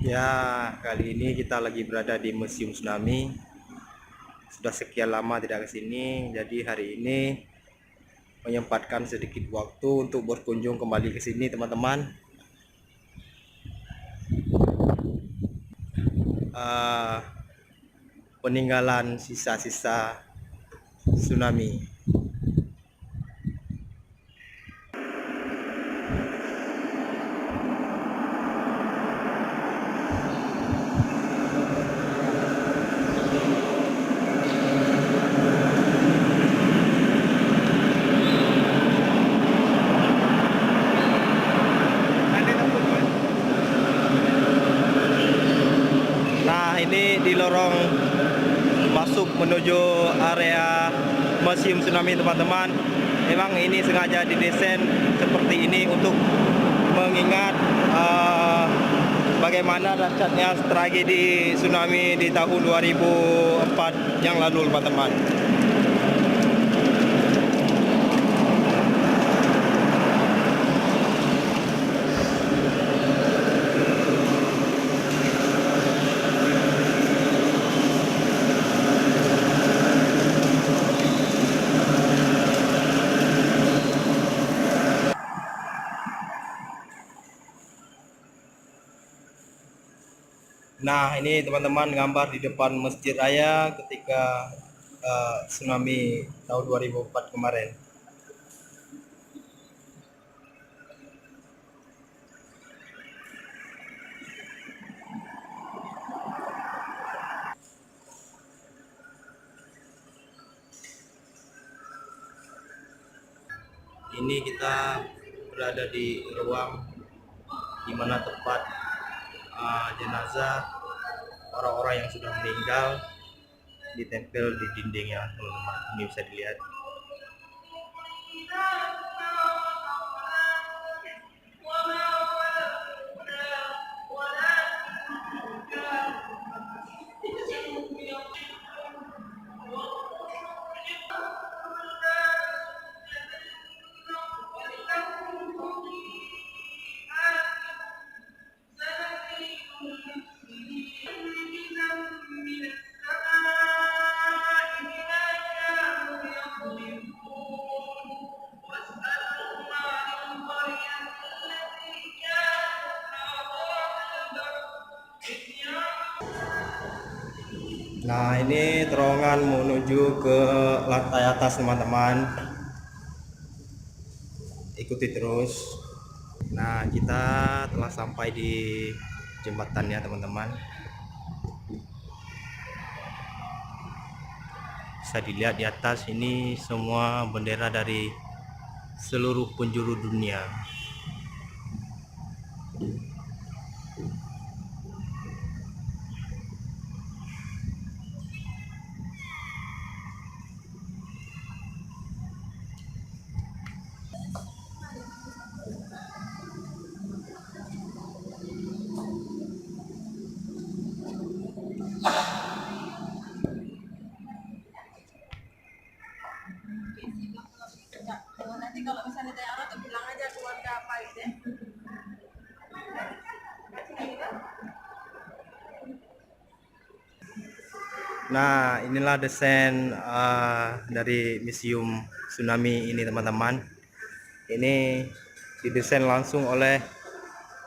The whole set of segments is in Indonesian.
Ya, kali ini kita lagi berada di Museum Tsunami. Sudah sekian lama tidak ke sini, jadi hari ini menyempatkan sedikit waktu untuk berkunjung kembali ke sini, teman-teman. Uh, Peninggalan sisa-sisa tsunami. Nah, ini di lorong masuk menuju area Museum Tsunami, teman-teman. Memang ini sengaja didesain seperti ini untuk mengingat bagaimana dahsyatnya tragedi tsunami di tahun 2004 yang lalu, teman-teman. Nah, ini teman-teman gambar di depan Masjid Raya ketika tsunami tahun 2004 kemarin. Ini kita berada di ruang di mana tempat jenazah orang-orang yang sudah meninggal ditempel di dinding ya, teman-teman. Ini bisa dilihat. Nah, ini terowongan menuju ke lantai atas, teman-teman. Ikuti terus. Nah, kita telah sampai di jembatannya, teman-teman. Bisa dilihat di atas ini semua bendera dari seluruh penjuru dunia. Nanti kalau misalnya tanya tuh bilang aja keluarga apa gitu ya. Nah, inilah desain dari Museum Tsunami ini, teman-teman. Ini didesain langsung oleh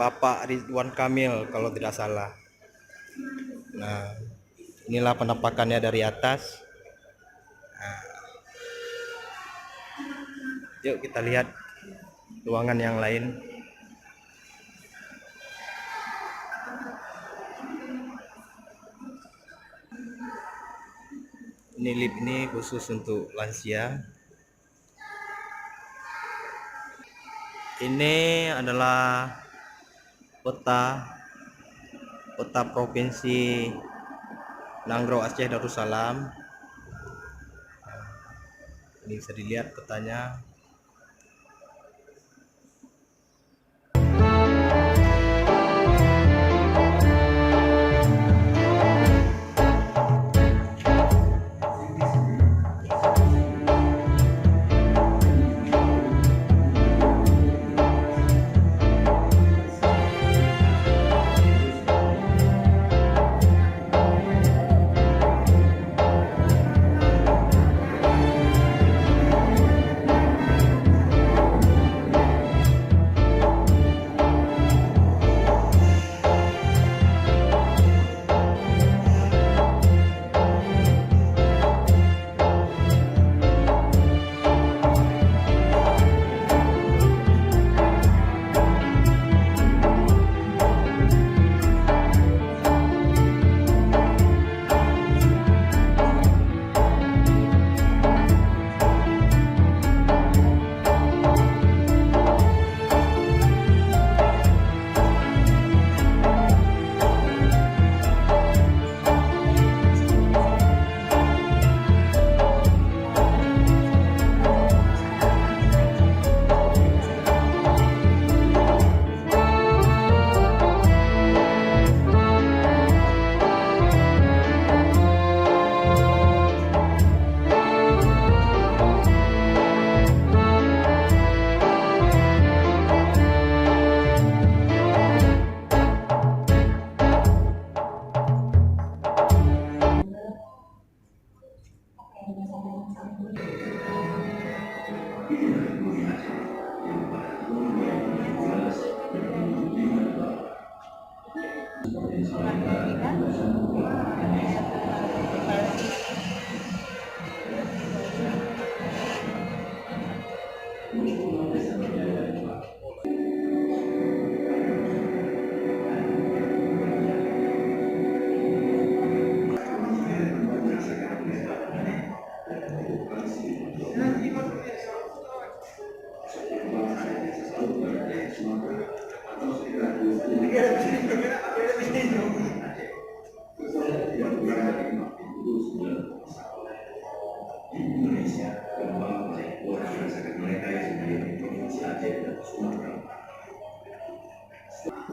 Bapak Ridwan Kamil kalau tidak salah. Nah, inilah penampakannya dari atas. Nah, yuk kita lihat ruangan yang lain. Ini lift ini khusus untuk lansia. Ini adalah peta provinsi Nanggro Aceh Darussalam. Ini bisa dilihat petanya.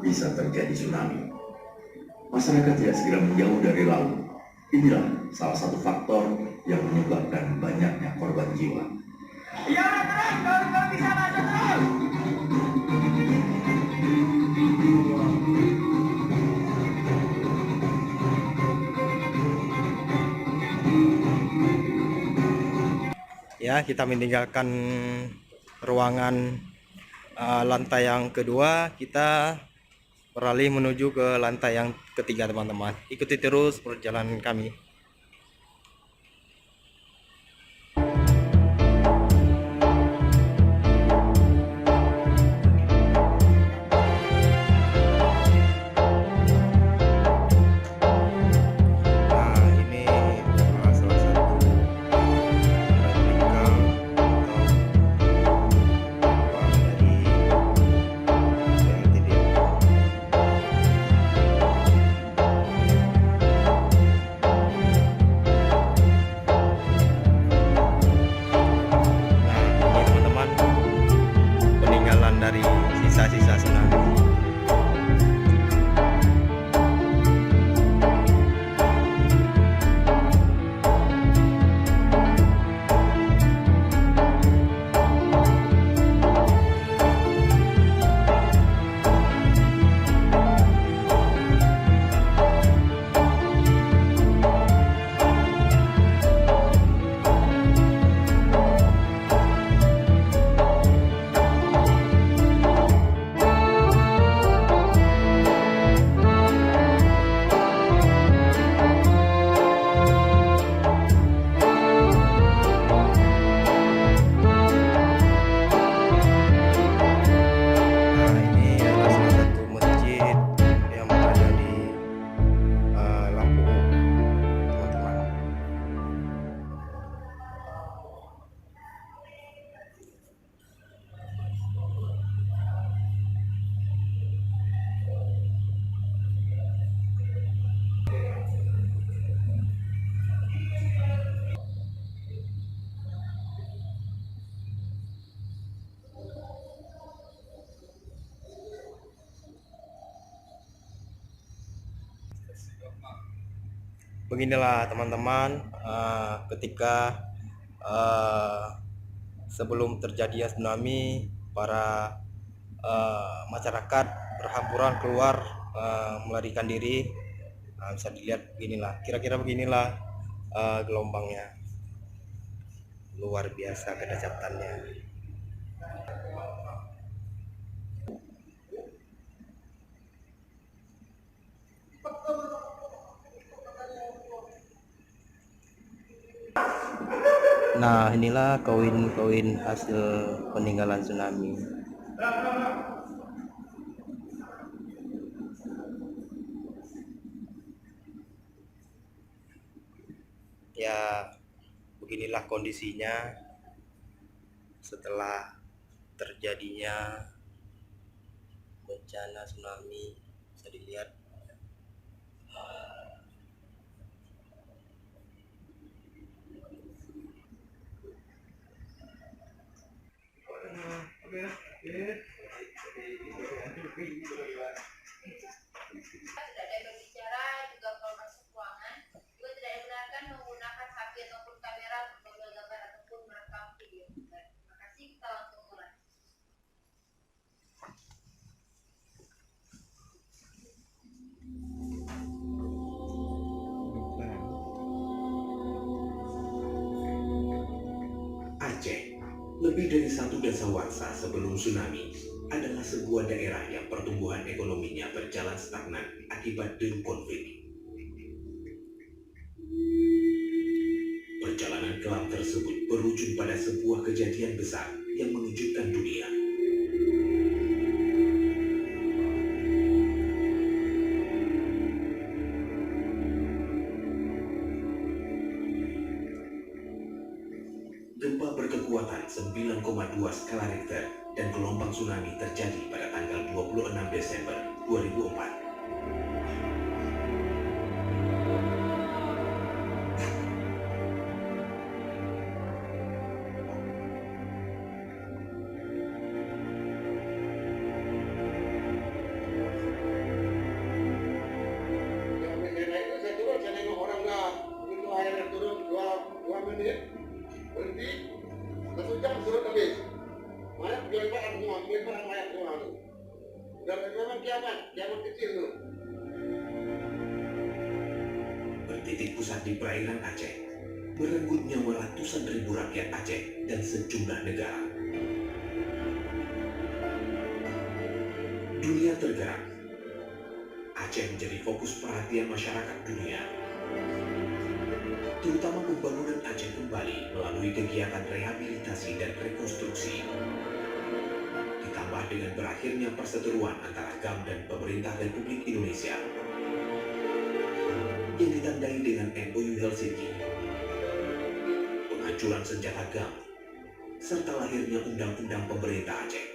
bisa terjadi tsunami. Masyarakat tidak segera menjauh dari laut. Inilah salah satu faktor yang menyebabkan banyaknya korban jiwa. Ya, terus, kalau bisa masuk terus. Ya, kita meninggalkan ruangan lantai yang kedua, kita beralih menuju ke lantai yang ketiga, teman-teman. Ikuti terus perjalanan kami. Nah, ini adalah salah satu replika atau uang dari PLTD. Nah, ini teman-teman, peninggalan dari sisa-sisa tsunami. Nah, ini adalah salah satu masjid yang berada di Lampung, teman-teman. Beginilah teman-teman, ketika sebelum terjadinya tsunami, para masyarakat berhamburan keluar melarikan diri. Nah, bisa dilihat beginilah, kira-kira beginilah gelombangnya, luar biasa kedahsyatannya. Nah, inilah koin-koin hasil peninggalan tsunami. Ya, beginilah kondisinya setelah terjadinya bencana tsunami. Bisa dilihat. Tidak ada yang berbicara, juga kalau masuk ruangan juga tidak dibenarkan menggunakan HP ataupun kamera untuk mengambil gambar ataupun merekam video. Terima kasih, kita langsung mulai. Aceh, lebih dari satu dasawarsa sebelum tsunami, adalah sebuah daerah yang pertumbuhan ekonominya berjalan stagnan akibat deru konflik. Perjalanan kelam tersebut berujung pada sebuah kejadian besar yang mengejutkan dunia. Gempa berkekuatan 9,2 skala Richter dan gelombang tsunami terjadi pada tanggal 26 Desember 2004. Memang kiamat kecil tuh. Bertitik pusat di perairan Aceh, merenggut nyawa ratusan ribu rakyat Aceh dan sejumlah negara. Dunia tergerak. Aceh menjadi fokus perhatian masyarakat dunia, terutama pembangunan Aceh kembali melalui kegiatan rehabilitasi dan rekonstruksi. Ditambah dengan berakhirnya perseteruan antara GAM dan pemerintah Republik Indonesia yang ditandai dengan MOU Helsinki, penghancuran senjata GAM, serta lahirnya undang-undang pemerintah Aceh,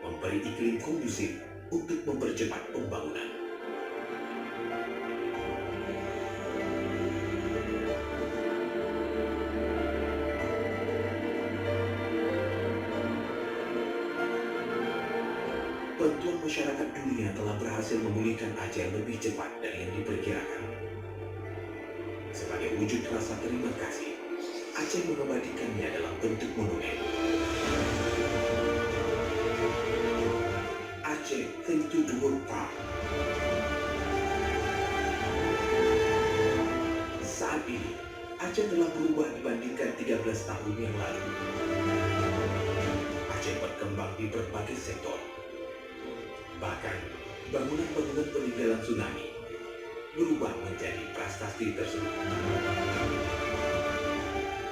memberi iklim kondusif untuk mempercepat pembangunan. Bantuan masyarakat dunia telah berhasil memulihkan Aceh lebih cepat dari yang diperkirakan. Sebagai wujud rasa terima kasih, Aceh mengabadikannya dalam bentuk monumen. Aceh Thank to the World Park. Saat ini, Aceh telah berubah dibandingkan 13 tahun yang lalu. Aceh berkembang di berbagai sektor. Bahkan, bangunan-bangunan peninggalan tsunami berubah menjadi prasasti tersebut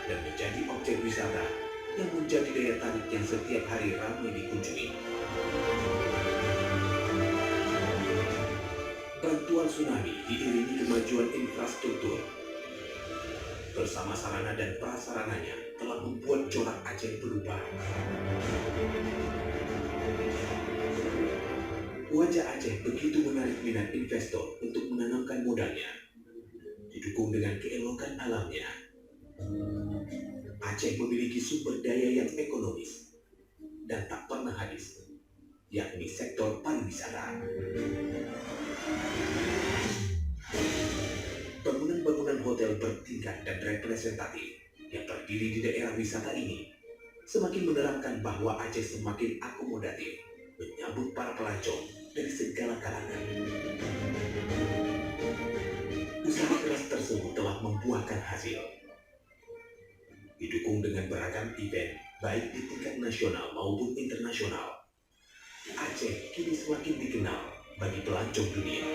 dan menjadi objek wisata yang menjadi daya tarik yang setiap hari ramai dikunjungi. Bantuan tsunami diiringi kemajuan infrastruktur bersama sarana dan prasarananya telah membuat corak Aceh berubah. Wajah Aceh begitu menarik minat investor untuk menanamkan modalnya. Didukung dengan keelokan alamnya, Aceh memiliki sumber daya yang ekonomis dan tak pernah habis, yakni sektor pariwisata. Bangunan-bangunan hotel bertingkat dan representatif yang berdiri di daerah wisata ini semakin menerangkan bahwa Aceh semakin akomodatif menyambut para pelancong dari segala kalangan. Usaha keras tersebut telah membuahkan hasil. Didukung dengan beragam event, baik di tingkat nasional maupun internasional, Aceh kini semakin dikenal bagi pelancong dunia.